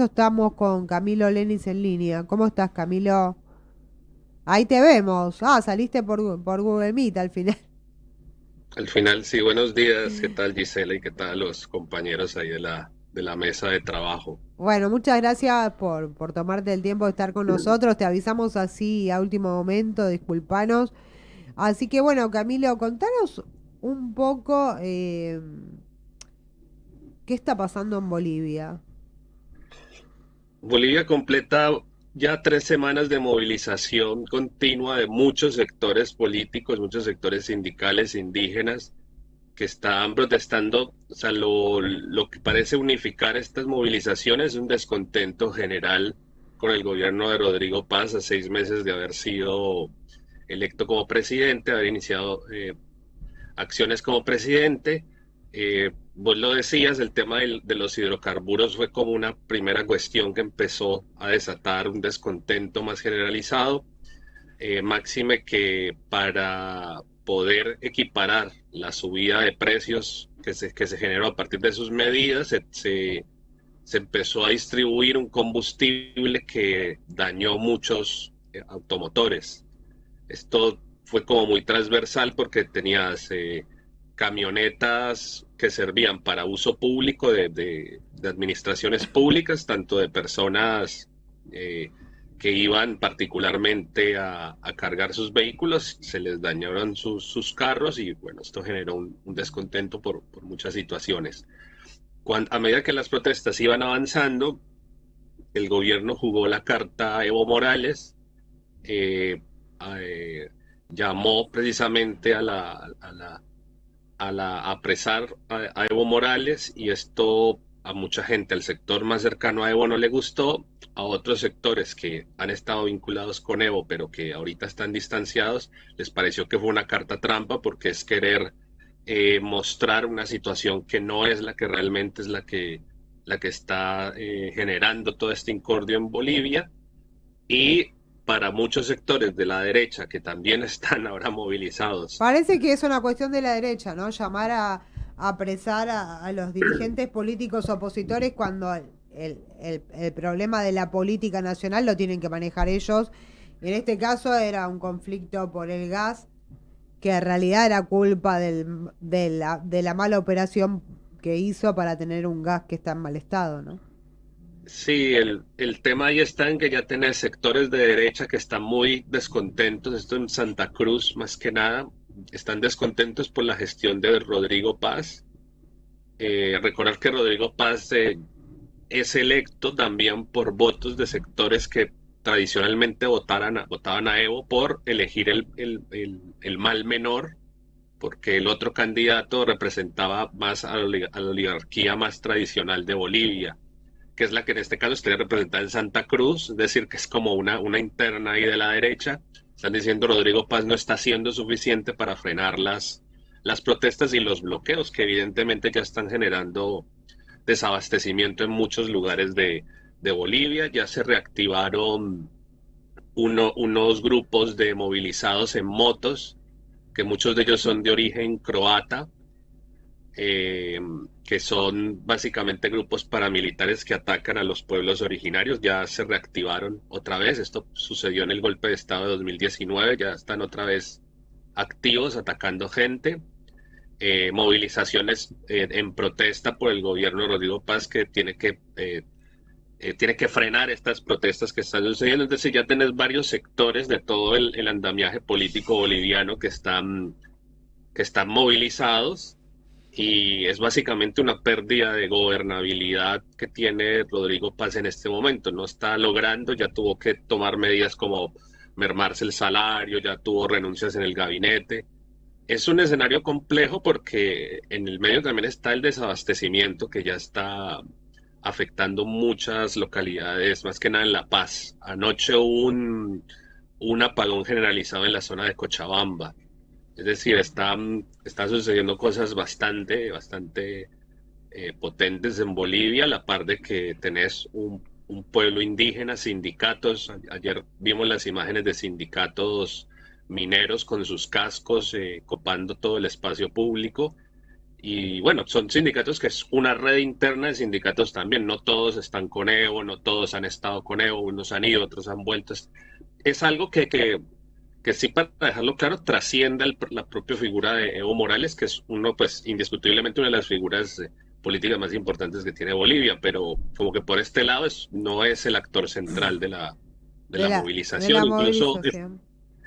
Estamos con Camilo Lenis en línea. ¿Cómo estás, Camilo? Ahí te vemos. Ah, saliste por Google Meet al final. Al final, sí, buenos días. ¿Qué tal, Gisela? ¿Y qué tal los compañeros ahí de la mesa de trabajo? Bueno, muchas gracias por tomarte el tiempo de estar con nosotros. Te avisamos así a último momento, disculpanos. Así que bueno, Camilo, contanos un poco qué está pasando en Bolivia. Bolivia completa ya 3 semanas de movilización continua de muchos sectores políticos, muchos sectores sindicales, indígenas, que están protestando. O sea, lo que parece unificar estas movilizaciones es un descontento general con el gobierno de Rodrigo Paz a 6 meses de haber sido electo como presidente, haber iniciado acciones como presidente. Vos lo decías, el tema de los hidrocarburos fue como una primera cuestión que empezó a desatar un descontento más generalizado. Máxime que para poder equiparar la subida de precios que se generó a partir de sus medidas, se empezó a distribuir un combustible que dañó muchos automotores. Esto fue como muy transversal porque tenías camionetas que servían para uso público de administraciones públicas, tanto de personas eh, que iban particularmente a cargar sus vehículos, se les dañaron sus carros y bueno, esto generó un descontento por muchas situaciones. A medida que las protestas iban avanzando, el gobierno jugó la carta a Evo Morales, eh, eh, llamó precisamente a apresar a Evo Morales, y esto a mucha gente, al sector más cercano a Evo no le gustó. A otros sectores que han estado vinculados con Evo pero que ahorita están distanciados les pareció que fue una carta trampa, porque es querer mostrar una situación que no es la que realmente es la que está generando todo este incordio en Bolivia. Y para muchos sectores de la derecha que también están ahora movilizados. Parece que es una cuestión de la derecha, ¿no? Llamar a apresar a los dirigentes políticos opositores cuando el problema de la política nacional lo tienen que manejar ellos. En este caso era un conflicto por el gas, que en realidad era culpa de la mala operación que hizo para tener un gas que está en mal estado, ¿no? Sí, el tema ahí está en que ya tenés sectores de derecha que están muy descontentos. Esto en Santa Cruz, más que nada, están descontentos por la gestión de Rodrigo Paz. Recordar que Rodrigo Paz es electo también por votos de sectores que tradicionalmente votaban a Evo por elegir el mal menor, porque el otro candidato representaba más a la oligarquía más tradicional de Bolivia, que es la que en este caso estaría representada en Santa Cruz, es decir, que es como una interna ahí de la derecha. Están diciendo Rodrigo Paz no está haciendo suficiente para frenar las protestas y los bloqueos que evidentemente ya están generando desabastecimiento en muchos lugares de Bolivia. Ya se reactivaron unos grupos de movilizados en motos, que muchos de ellos son de origen croata, eh, que son básicamente grupos paramilitares que atacan a los pueblos originarios. Ya se reactivaron otra vez. Esto sucedió en el golpe de Estado de 2019. Ya están otra vez activos atacando gente. Movilizaciones en protesta por el gobierno de Rodrigo Paz, que tiene que frenar estas protestas que están sucediendo. Es decir, ya tenés varios sectores de todo el andamiaje político boliviano que están movilizados, y es básicamente una pérdida de gobernabilidad que tiene Rodrigo Paz en este momento. No está logrando, ya tuvo que tomar medidas como mermarse el salario, ya tuvo renuncias en el gabinete. Es un escenario complejo porque en el medio también está el desabastecimiento, que ya está afectando muchas localidades, más que nada en La Paz. Anoche hubo un apagón generalizado en la zona de Cochabamba. Es decir, están sucediendo cosas bastante potentes en Bolivia, a la par de que tenés un pueblo indígena, sindicatos. Ayer vimos las imágenes de sindicatos mineros con sus cascos copando todo el espacio público, Y bueno, son sindicatos que es una red interna de sindicatos también. No todos están con Evo, no todos han estado con Evo, unos han ido, otros han vuelto. Es algo que sí, para dejarlo claro, trasciende la propia figura de Evo Morales, que es uno, pues, indiscutiblemente una de las figuras políticas más importantes que tiene Bolivia, pero como que por este lado no es el actor central de de la de movilización. la Incluso movilización.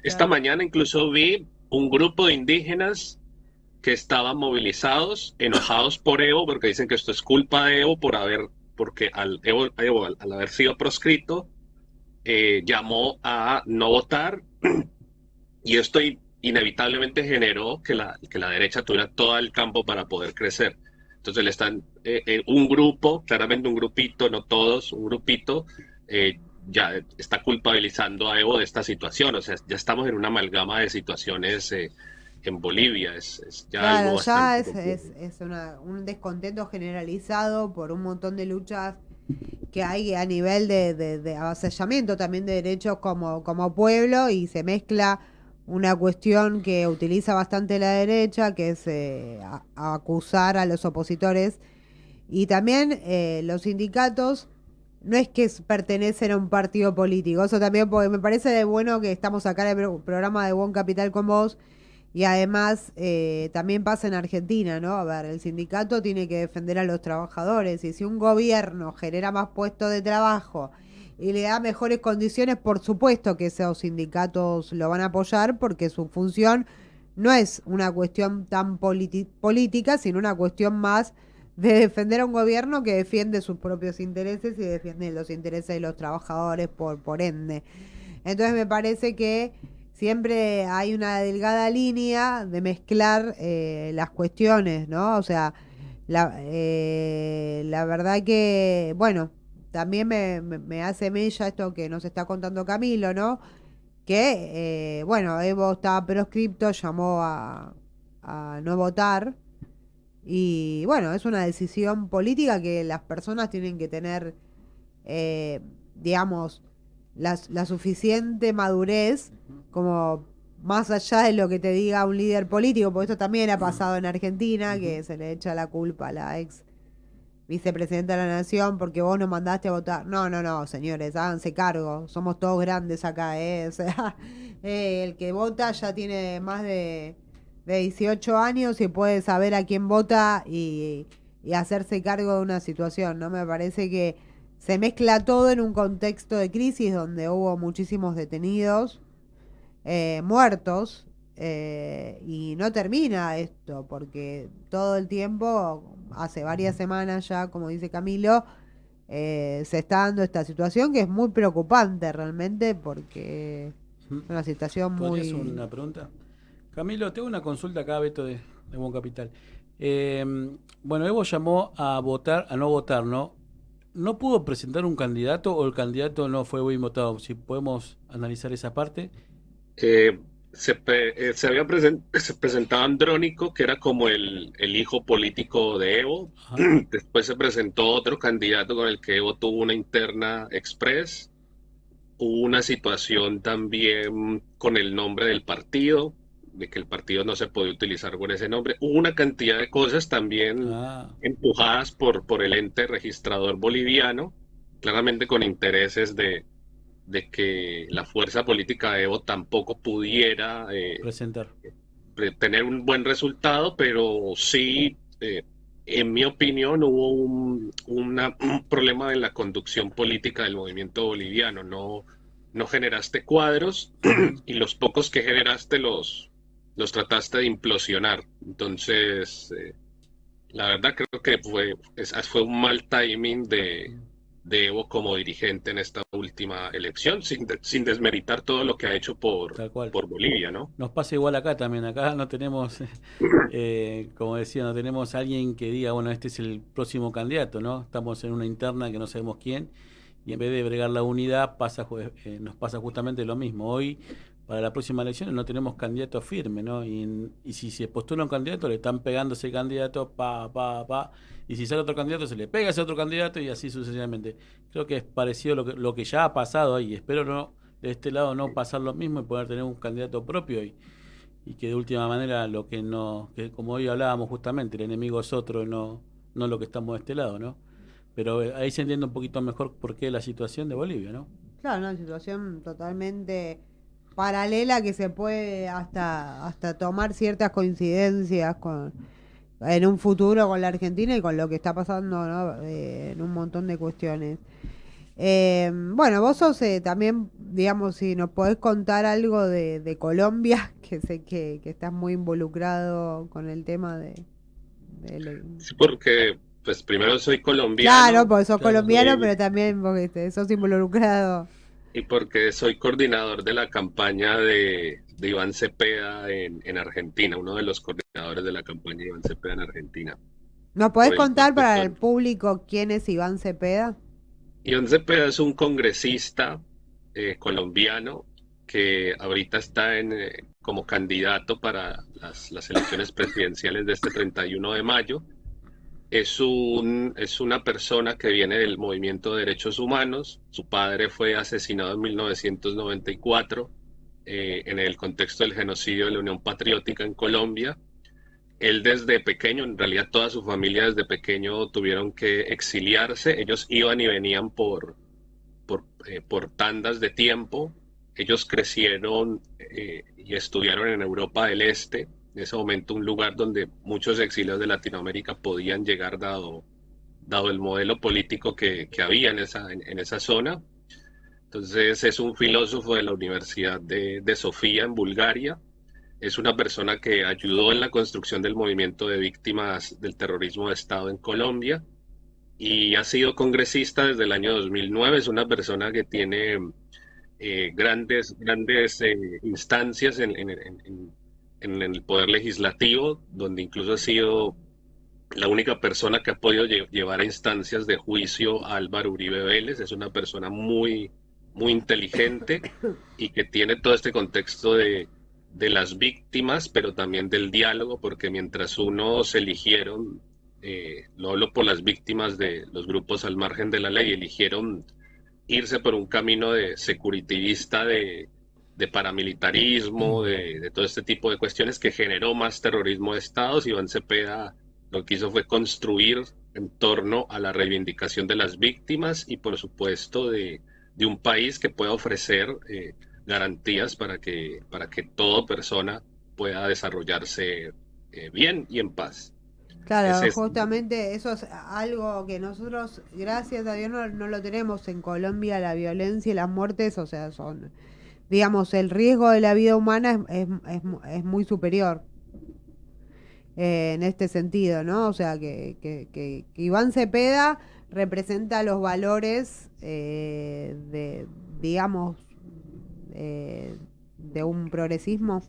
esta Claro. mañana incluso vi un grupo de indígenas que estaban movilizados, enojados por Evo, porque dicen que esto es culpa de Evo porque Evo, al haber sido proscrito, llamó a no votar y esto inevitablemente generó que la derecha tuviera todo el campo para poder crecer. Entonces le están, un grupo, claramente un grupito, no todos, un grupito, ya está culpabilizando a Evo de esta situación. O sea, ya estamos en una amalgama de situaciones en Bolivia. Es ya algo Claro, ya bastante complejo. es un descontento generalizado por un montón de luchas que hay a nivel de avasallamiento también de derechos como pueblo y se mezcla una cuestión que utiliza bastante la derecha, que es a acusar a los opositores. Y también los sindicatos no es que pertenecen a un partido político, eso también porque me parece de bueno que estamos acá en el programa de Buen Capital con vos y además también pasa en Argentina, ¿no? A ver, el sindicato tiene que defender a los trabajadores y si un gobierno genera más puestos de trabajo y le da mejores condiciones, por supuesto que esos sindicatos lo van a apoyar porque su función no es una cuestión tan política, sino una cuestión más de defender a un gobierno que defiende sus propios intereses y defiende los intereses de los trabajadores por ende. Entonces me parece que siempre hay una delgada línea de mezclar las cuestiones, ¿no? O sea, la verdad que, bueno, también me hace mella esto que nos está contando Camilo, ¿no? Que, bueno, Evo estaba proscripto, llamó a no votar. Y bueno, es una decisión política que las personas tienen que tener, digamos, la suficiente madurez como más allá de lo que te diga un líder político, porque esto también ha pasado en Argentina, que se le echa la culpa a la ex vicepresidenta de la Nación porque vos no mandaste a votar. No, no, no, señores, háganse cargo, somos todos grandes acá, ¿eh? O sea, el que vota ya tiene más de 18 años y puede saber a quién vota y hacerse cargo de una situación, ¿no? Me parece que se mezcla todo en un contexto de crisis donde hubo muchísimos detenidos, muertos, y no termina esto, porque todo el tiempo, hace varias semanas ya, como dice Camilo, se está dando esta situación que es muy preocupante realmente, porque es una situación ¿Podría hacer muy... una pregunta? Camilo, tengo una consulta acá, Beto, de Buen Capital. Eh, bueno, Evo llamó a votar, a no votar, ¿no? ¿No pudo presentar un candidato o el candidato no fue bien votado? Si podemos analizar esa parte. Eh, se presentaba Andrónico, que era como el hijo político de Evo. Ajá. Después se presentó otro candidato con el que Evo tuvo una interna express. Hubo una situación también con el nombre del partido, de que el partido no se podía utilizar con ese nombre. Hubo una cantidad de cosas también Ah, empujadas por el ente registrador boliviano, claramente con intereses de que la fuerza política de Evo tampoco pudiera presentar. tener un buen resultado, pero sí, en mi opinión, hubo un problema en la conducción política del movimiento boliviano. No generaste cuadros Ujú. y los pocos que generaste los trataste de implosionar. Entonces, la verdad creo que fue un mal timing de Evo como dirigente en esta última elección, sin desmeritar todo lo que ha hecho Tal cual. por Bolivia, ¿no? Nos pasa igual acá también. Acá no tenemos, como decía, no tenemos alguien que diga, bueno, este es el próximo candidato, ¿no? Estamos en una interna que no sabemos quién y en vez de bregar la unidad nos pasa justamente lo mismo. Hoy, para la próxima elección, no tenemos candidato firme, ¿no? Y si se postula un candidato, le están pegando a ese candidato, pa. Y si sale otro candidato, se le pega a ese otro candidato y así sucesivamente. Creo que es parecido a lo que ya ha pasado ahí. Espero no de este lado no pasar lo mismo y poder tener un candidato propio y que de última manera lo que que como hoy hablábamos justamente, el enemigo es otro, no lo que estamos de este lado, ¿no? Pero ahí se entiende un poquito mejor por qué la situación de Bolivia, ¿no? Claro, una situación totalmente paralela que se puede hasta tomar ciertas coincidencias en un futuro con la Argentina y con lo que está pasando, ¿no? En un montón de cuestiones. Bueno, vos sos también, digamos, si nos podés contar algo de Colombia, que sé que estás muy involucrado con el tema de. Sí, porque pues primero soy Claro, colombiano porque sos Claro, colombiano, pero también porque sos involucrado. y porque soy coordinador de la campaña de Iván Cepeda en Argentina, uno de los coordinadores de la campaña de Iván Cepeda en Argentina, ¿Nos por podés el contar para contexto. el público quién es Iván Cepeda? Iván Cepeda es un congresista colombiano que ahorita está como candidato para las elecciones presidenciales de este 31 de mayo. Es una persona que viene del movimiento de derechos humanos. Su padre fue asesinado en 1994 en el contexto del genocidio de la Unión Patriótica en Colombia. Él desde pequeño, en realidad toda su familia desde pequeño tuvieron que exiliarse. Ellos iban y venían por tandas de tiempo. Ellos crecieron y estudiaron en Europa del Este, en ese momento un lugar donde muchos exiliados de Latinoamérica podían llegar dado el modelo político que había en esa zona. Entonces es un filósofo de la Universidad de Sofía en Bulgaria. Es una persona que ayudó en la construcción del movimiento de víctimas del terrorismo de Estado en Colombia y ha sido congresista desde el año 2009. Es una persona que tiene grandes instancias en el poder legislativo, donde incluso ha sido la única persona que ha podido llevar a instancias de juicio a Álvaro Uribe Vélez. Es una persona muy inteligente y que tiene todo este contexto de las víctimas, pero también del diálogo, porque mientras unos eligieron, no hablo por las víctimas de los grupos al margen de la ley, eligieron irse por un camino de securitivista, de paramilitarismo, de todo este tipo de cuestiones que generó más terrorismo de estados. Iván Cepeda lo que hizo fue construir en torno a la reivindicación de las víctimas y por supuesto de un país que pueda ofrecer garantías para que toda persona pueda desarrollarse bien y en paz. Es Claro, esto. justamente eso es algo que nosotros, gracias a Dios, no lo tenemos en Colombia, la violencia y las muertes, o sea, son, digamos, el riesgo de la vida humana es muy superior en este sentido, ¿no? O sea, que Iván Cepeda representa los valores digamos, de un progresismo.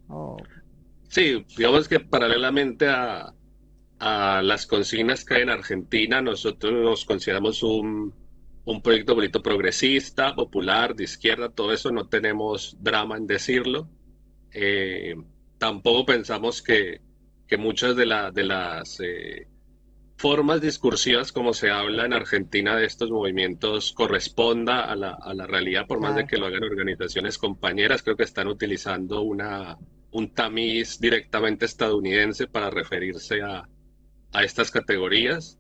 O, Sí, digamos que paralelamente a las consignas que hay en Argentina, nosotros nos consideramos un proyecto bonito progresista, popular, de izquierda, todo eso, no tenemos drama en decirlo. Eh, Tampoco pensamos que muchas de las formas discursivas como se habla en Argentina de estos movimientos corresponda a la realidad, por más de claro. que lo hagan organizaciones compañeras. Creo que están utilizando un tamiz directamente estadounidense para referirse a estas categorías.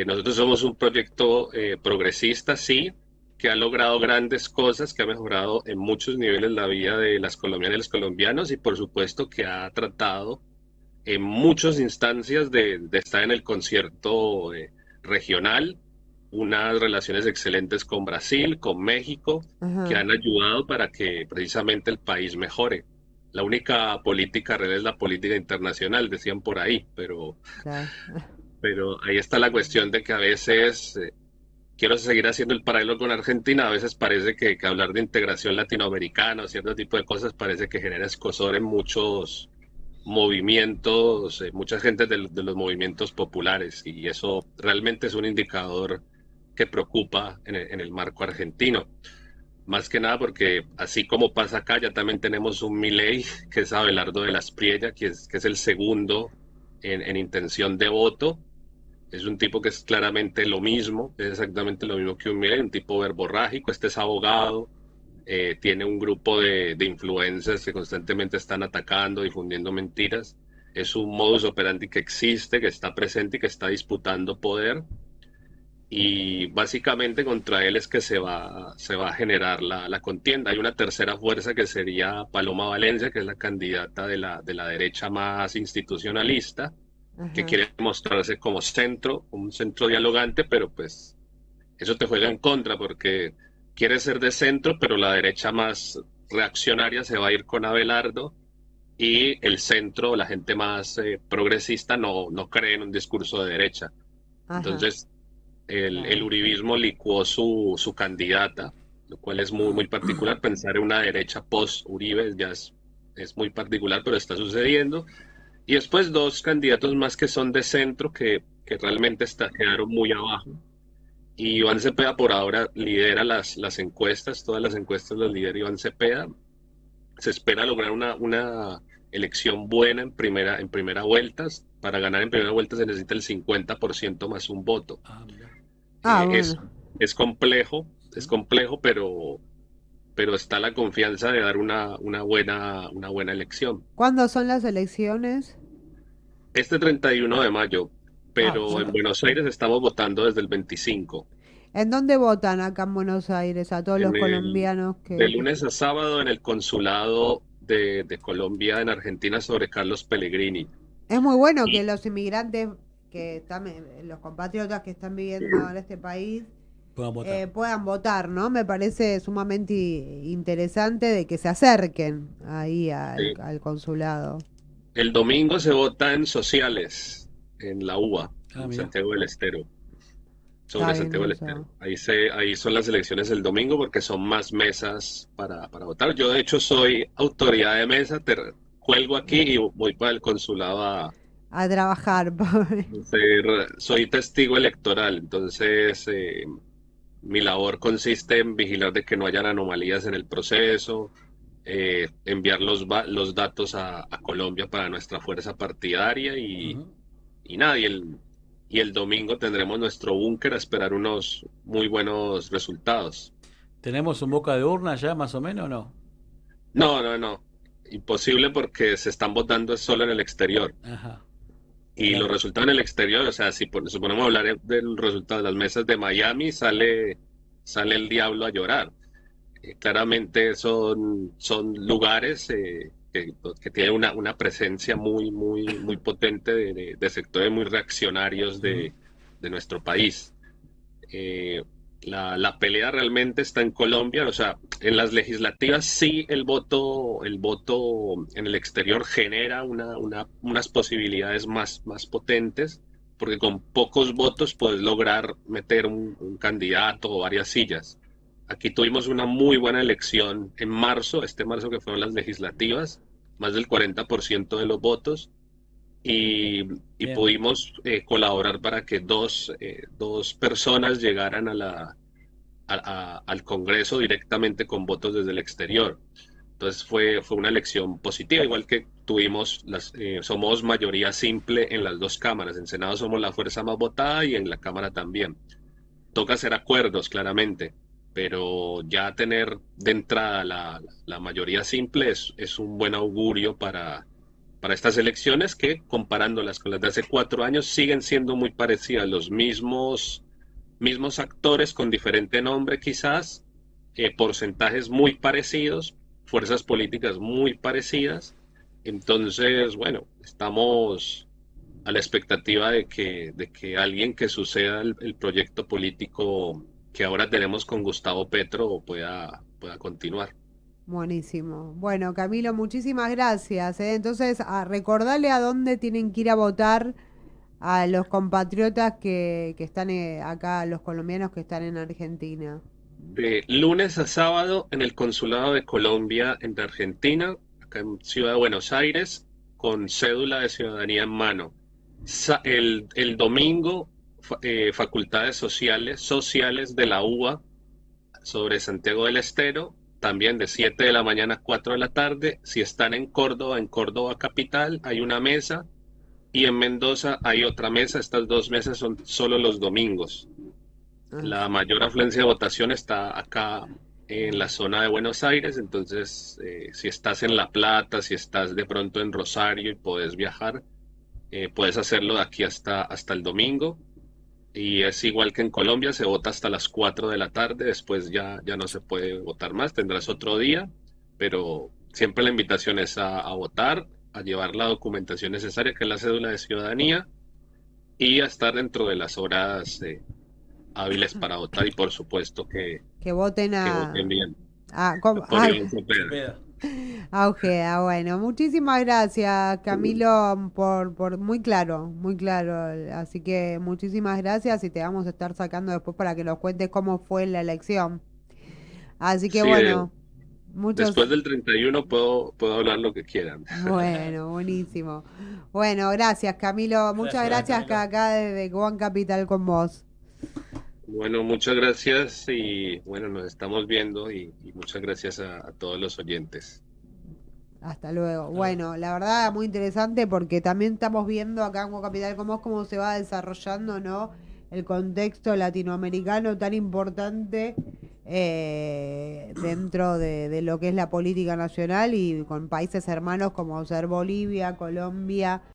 Nosotros somos un proyecto progresista, sí, que ha logrado grandes cosas, que ha mejorado en muchos niveles la vida de las colombianas y los colombianos y por supuesto que ha tratado en muchas instancias de estar en el concierto regional, unas relaciones excelentes con Brasil, con México, que Ajá, han ayudado para que precisamente el país mejore. La única política real es la política internacional, decían por ahí, claro. pero ahí está la cuestión de que a veces quiero seguir haciendo el paralelo con Argentina, a veces parece que hablar de integración latinoamericana o cierto tipo de cosas parece que genera escozor en muchos movimientos, mucha gente de los movimientos populares y eso realmente es un indicador que preocupa en el marco argentino. Más que nada porque así como pasa acá, ya también tenemos un Milei, que es Abelardo de la Espriella, que es el segundo en intención de voto. Es un tipo que es claramente lo mismo, es exactamente lo mismo que un Milei, un tipo verborrágico. Este es abogado, tiene un grupo de influencers que constantemente están atacando, difundiendo mentiras. Es un modus operandi que existe, que está presente y que está disputando poder. Y básicamente contra él es que se va a generar la contienda. Hay una tercera fuerza que sería Paloma Valencia, que es la candidata de la derecha más institucionalista, que Ajá. quiere mostrarse como centro, un centro dialogante, pero pues eso te juega en contra porque quiere ser de centro, pero la derecha más reaccionaria se va a ir con Abelardo y el centro, la gente más progresista, no cree en un discurso de derecha. Ajá. Entonces, el Claro. uribismo licuó su candidata, lo cual es muy, muy particular. Pensar en una derecha post-Uribe ya es muy particular, pero está sucediendo. Y después dos candidatos más que son de centro que realmente quedaron muy abajo. Y Iván Cepeda por ahora lidera las encuestas, todas las encuestas las lidera Iván Cepeda. Se espera lograr una elección buena en primera vuelta. Para ganar en primera vuelta se necesita el 50% más un voto. Ah, mira. Ah, Eh, bueno. es, es ¿Mm? complejo, pero está la confianza de dar una buena elección. ¿Cuándo son las elecciones? Este 31 de mayo, Ah, pero en ya. Buenos Aires estamos votando desde el 25. ¿En dónde votan acá en Buenos Aires a todos los colombianos De que... lunes a sábado en el consulado de Colombia en Argentina sobre Carlos Pellegrini. Es muy bueno que Y los inmigrantes que están, los compatriotas que están viviendo en este país Puedan votar. puedan votar, ¿no? Me parece sumamente interesante de que se acerquen ahí al consulado. el domingo se vota en sociales, en la UBA, Ah, en mira. Santiago del Estero. Está Sobre bien Santiago del eso. Estero. Ahí son las elecciones el domingo porque son más mesas para votar. Yo de hecho soy autoridad de mesa, cuelgo aquí y voy para el consulado a A trabajar. soy testigo electoral. Entonces mi labor consiste en vigilar de que no hayan anomalías en el proceso, enviar los datos a Colombia para nuestra fuerza partidaria Ujú. y nada, y el domingo tendremos nuestro búnker a esperar unos muy buenos resultados. ¿Tenemos un boca de urna ya, más o menos, o no? No. Imposible porque se están votando solo en el exterior. Ajá. Y los Claro. resultados en el exterior, o sea, si suponemos hablar del resultado de las mesas de Miami, sale el diablo a llorar. Claramente son lugares que tienen una presencia muy, muy, muy potente de sectores muy reaccionarios Ujú. de nuestro país. Eh, la pelea realmente está en Colombia, o sea, en las legislativas sí el voto en el exterior genera unas posibilidades más potentes, porque con pocos votos puedes lograr meter un candidato o varias sillas. Aquí tuvimos una muy buena elección en marzo, este marzo que fueron las legislativas, más del 40% de los votos, y, y Bien. pudimos colaborar para que dos personas llegaran al Congreso directamente con votos desde el exterior. Entonces fue una elección positiva, igual que somos mayoría simple en las dos cámaras. En Senado somos la fuerza más votada y en la Cámara también. Toca hacer acuerdos, claramente, pero ya tener de entrada la mayoría simple es un buen augurio para estas elecciones que, comparándolas con las de hace 4 años, siguen siendo muy parecidas. Los mismos actores con diferente nombre quizás, porcentajes muy parecidos, fuerzas políticas muy parecidas. Entonces, bueno, estamos a la expectativa de que alguien que suceda el proyecto político que ahora tenemos con Gustavo Petro pueda continuar. Buenísimo. Bueno, Camilo, muchísimas gracias. Entonces, recordarle a dónde tienen que ir a votar a los compatriotas que están acá, los colombianos que están en Argentina. De lunes a sábado en el Consulado de Colombia en Argentina, acá en Ciudad de Buenos Aires, con cédula de ciudadanía en mano. El domingo, facultades sociales de la UBA sobre Santiago del Estero, también de 7 de la mañana a 4 de la tarde. Si están en Córdoba capital, hay una mesa y en Mendoza hay otra mesa. Estas dos mesas son solo los domingos. Ah, La mayor afluencia de votación está acá en la zona de Buenos Aires, entonces si estás en La Plata, si estás de pronto en Rosario y puedes viajar, puedes hacerlo de aquí hasta el domingo. Y es igual que en Colombia, se vota hasta las 4 de la tarde, después ya no se puede votar más, tendrás otro día, pero siempre la invitación es a votar, a llevar la documentación necesaria, que es la cédula de ciudadanía, y a estar dentro de las horas hábiles para votar y por supuesto Que voten que voten bien por ay, Iván Cepeda. Cepeda. a Ojeda. Bueno, muchísimas gracias, Camilo, por muy claro. Así que muchísimas gracias y te vamos a estar sacando después para que nos cuentes cómo fue la elección. Así que Sí, bueno, después muchos, del 31 puedo hablar lo que quieran. bueno, buenísimo. Bueno, gracias, Camilo. Muchas Gracias, gracias Camilo. acá desde One Capital con vos. Bueno, muchas gracias y bueno, nos estamos viendo y muchas gracias a todos los oyentes. Hasta luego. Hasta luego. Bueno, la verdad muy interesante porque también estamos viendo acá en Go Capital cómo se va desarrollando, ¿no? El contexto latinoamericano tan importante dentro de lo que es la política nacional y con países hermanos como ser Bolivia, Colombia,